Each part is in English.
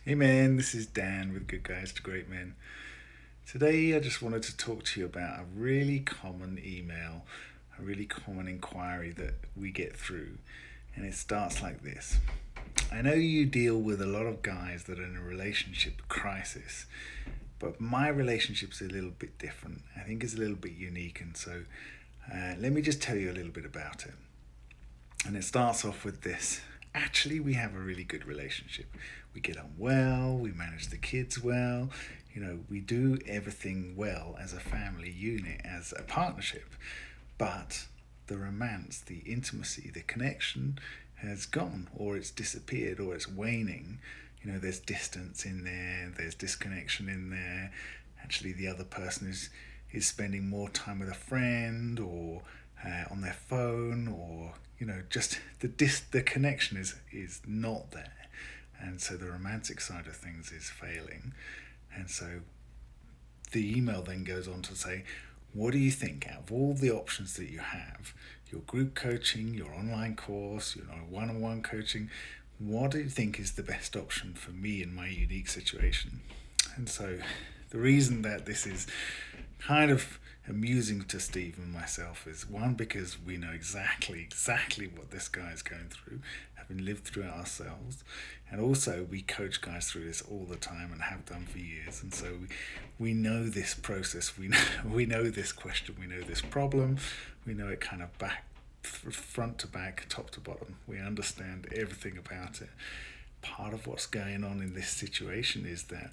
Hey man, this is Dan with Good Guys to Great Men. Today I just wanted to talk to you about a really common email, a really common inquiry that we get through. And it starts like this. I know you deal with a lot of guys that are in a relationship crisis, but my relationship's a little bit different. I think it's a little bit unique, and so let me just tell you a little bit about it. And it starts off with this. Actually, we have a really good relationship. We get on well, we manage the kids well, we do everything well as a family unit, as a partnership. But the romance, the intimacy, the connection has gone, or it's disappeared, or it's waning. There's distance in there, there's disconnection in there. Actually, the other person is spending more time with a friend, or on their phone, or just the connection is not there, and so the romantic side of things is failing. And so the email then goes on to say, what do you think, out of all the options that you have, your group coaching, your online course, one-on-one coaching, what do you think is the best option for me in my unique situation? And so the reason that this is kind of amusing to Steve and myself is, one, because we know exactly what this guy is going through, having lived through it ourselves, and also we coach guys through this all the time and have done for years, and so we know this process, we know this question, we know this problem, we know it kind of front to back, top to bottom. We understand everything about it. Part of what's going on in this situation is that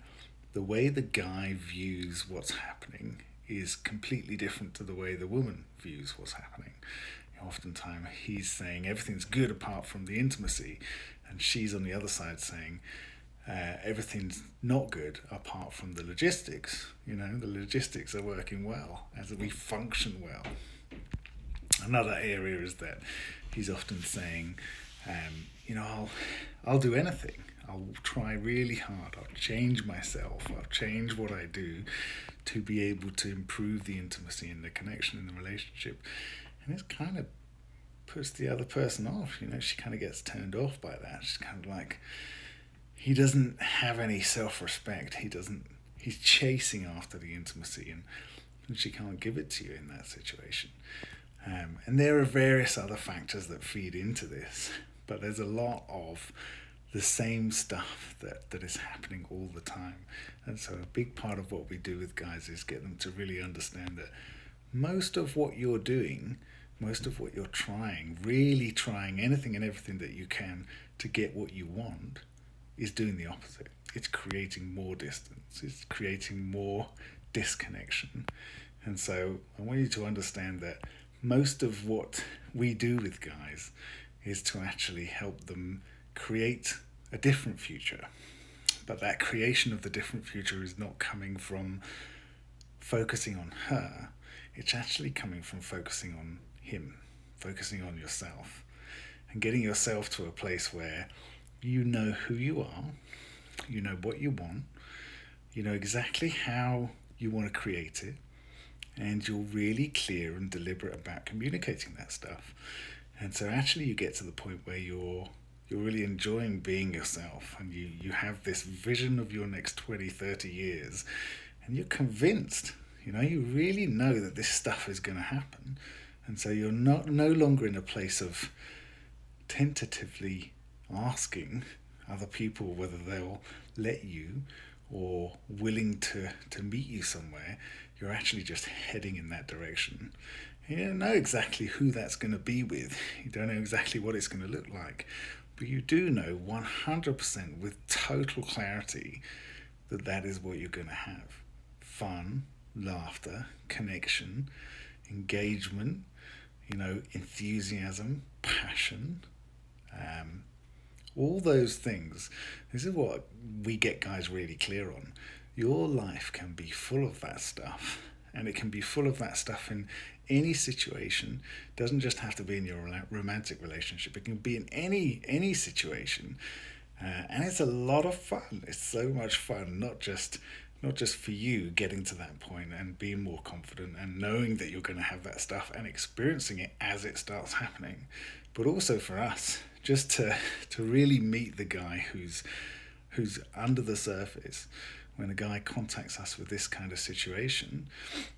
the way the guy views what's happening is completely different to the way the woman views what's happening. Oftentimes he's saying everything's good apart from the intimacy, and she's on the other side saying everything's not good apart from the logistics. The logistics are working well as we function well. Another area is that he's often saying, I'll do anything. I'll try really hard. I'll change myself. I'll change what I do to be able to improve the intimacy and the connection in the relationship. And it kind of puts the other person off. She kind of gets turned off by that. She's kind of like, he doesn't have any self-respect. He's chasing after the intimacy, and she can't give it to you in that situation. And there are various other factors that feed into this, but there's a lot of the same stuff that is happening all the time. And so a big part of what we do with guys is get them to really understand that most of what you're doing, most of what you're trying, really trying anything and everything that you can to get what you want, is doing the opposite. It's creating more distance. It's creating more disconnection. And so I want you to understand that most of what we do with guys is to actually help them create a different future. But that creation of the different future is not coming from focusing on her, it's actually coming from focusing on him, focusing on yourself, and getting yourself to a place where you know who you are, you know what you want, you know exactly how you want to create it, and you're really clear and deliberate about communicating that stuff. And so actually you get to the point where you're really enjoying being yourself, and you have this vision of your next 20, 30 years, and you're convinced, you really know that this stuff is going to happen. And so you're no longer in a place of tentatively asking other people whether they'll let you or willing to meet you somewhere. You're actually just heading in that direction. You don't know exactly who that's going to be with. You don't know exactly what it's going to look like. But you do know 100% with total clarity that that is what you're going to have. Fun, laughter, connection, engagement, enthusiasm, passion, all those things. This is what we get guys really clear on. Your life can be full of that stuff, and it can be full of that stuff in any situation. It doesn't just have to be in your romantic relationship. It can be in any situation, and it's a lot of fun. It's so much fun, not just for you getting to that point and being more confident and knowing that you're going to have that stuff and experiencing it as it starts happening, but also for us just to really meet the guy who's who's under the surface, when a guy contacts us with this kind of situation,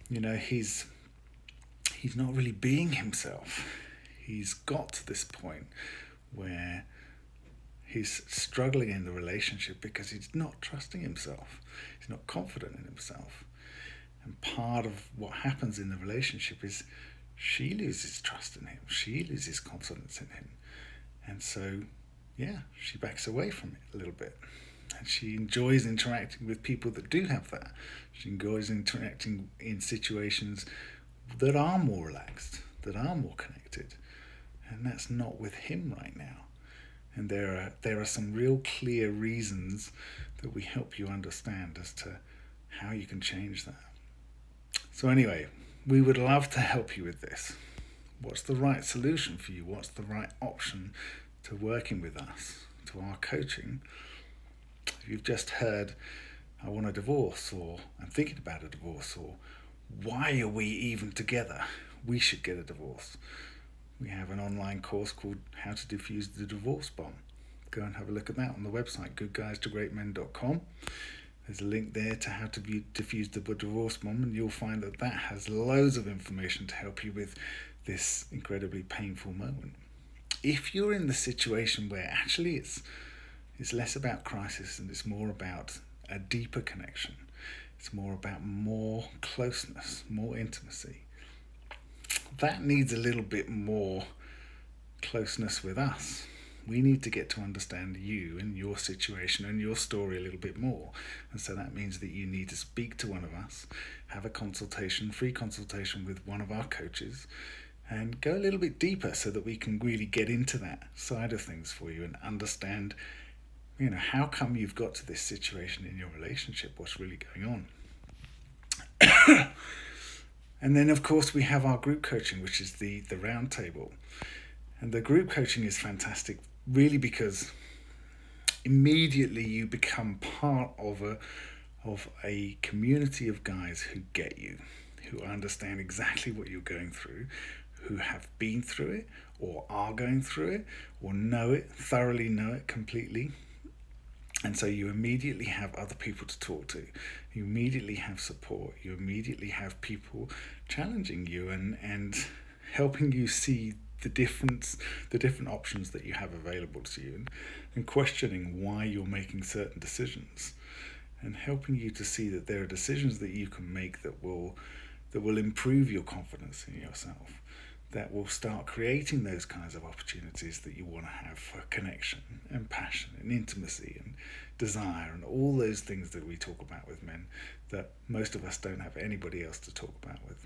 he's not really being himself. He's got to this point where he's struggling in the relationship because he's not trusting himself. He's not confident in himself. And part of what happens in the relationship is she loses trust in him. She loses confidence in him. And so, she backs away from it a little bit. And she enjoys interacting with people that do have that. She enjoys interacting in situations that are more relaxed, that are more connected. And that's not with him right now. And there are some real clear reasons that we help you understand as to how you can change that. So anyway, we would love to help you with this. What's the right solution for you? What's the right option to working with us, to our coaching? If you've just heard, I want a divorce, or I'm thinking about a divorce, or why are we even together? We should get a divorce. We have an online course called How to Diffuse the Divorce Bomb. Go and have a look at that on the website, goodguystogreatmen.com. There's a link there to how to diffuse the divorce bomb, and you'll find that has loads of information to help you with this incredibly painful moment. If you're in the situation where actually it's less about crisis and it's more about a deeper connection, it's more about more closeness, more intimacy, that needs a little bit more closeness with us. We need to get to understand you and your situation and your story a little bit more. And so that means that you need to speak to one of us, have a consultation, free consultation with one of our coaches, and go a little bit deeper so that we can really get into that side of things for you and understand, how come you've got to this situation in your relationship, what's really going on. And then, of course, we have our group coaching, which is the round table. And the group coaching is fantastic, really, because immediately you become part of a community of guys who get you, who understand exactly what you're going through, who have been through it, or are going through it, or thoroughly know it completely. And so you immediately have other people to talk to. You immediately have support. You immediately have people challenging you and helping you see the different options that you have available to you, and questioning why you're making certain decisions, and helping you to see that there are decisions that you can make that will improve your confidence in yourself, that will start creating those kinds of opportunities that you want to have for connection and passion and intimacy and desire and all those things that we talk about with men that most of us don't have anybody else to talk about with.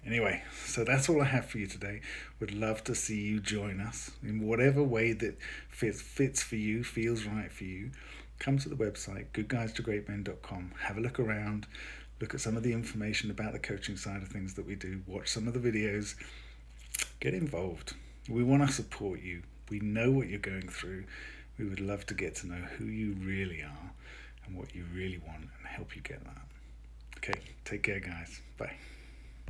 Anyway, so that's all I have for you today. Would love to see you join us in whatever way that fits for you, feels right for you. Come to the website, goodguystogreatmen.com. Have a look around. Look at some of the information about the coaching side of things that we do. Watch some of the videos. Get involved. We want to support you. We know what you're going through. We would love to get to know who you really are and what you really want and help you get that. Okay, take care, guys. Bye.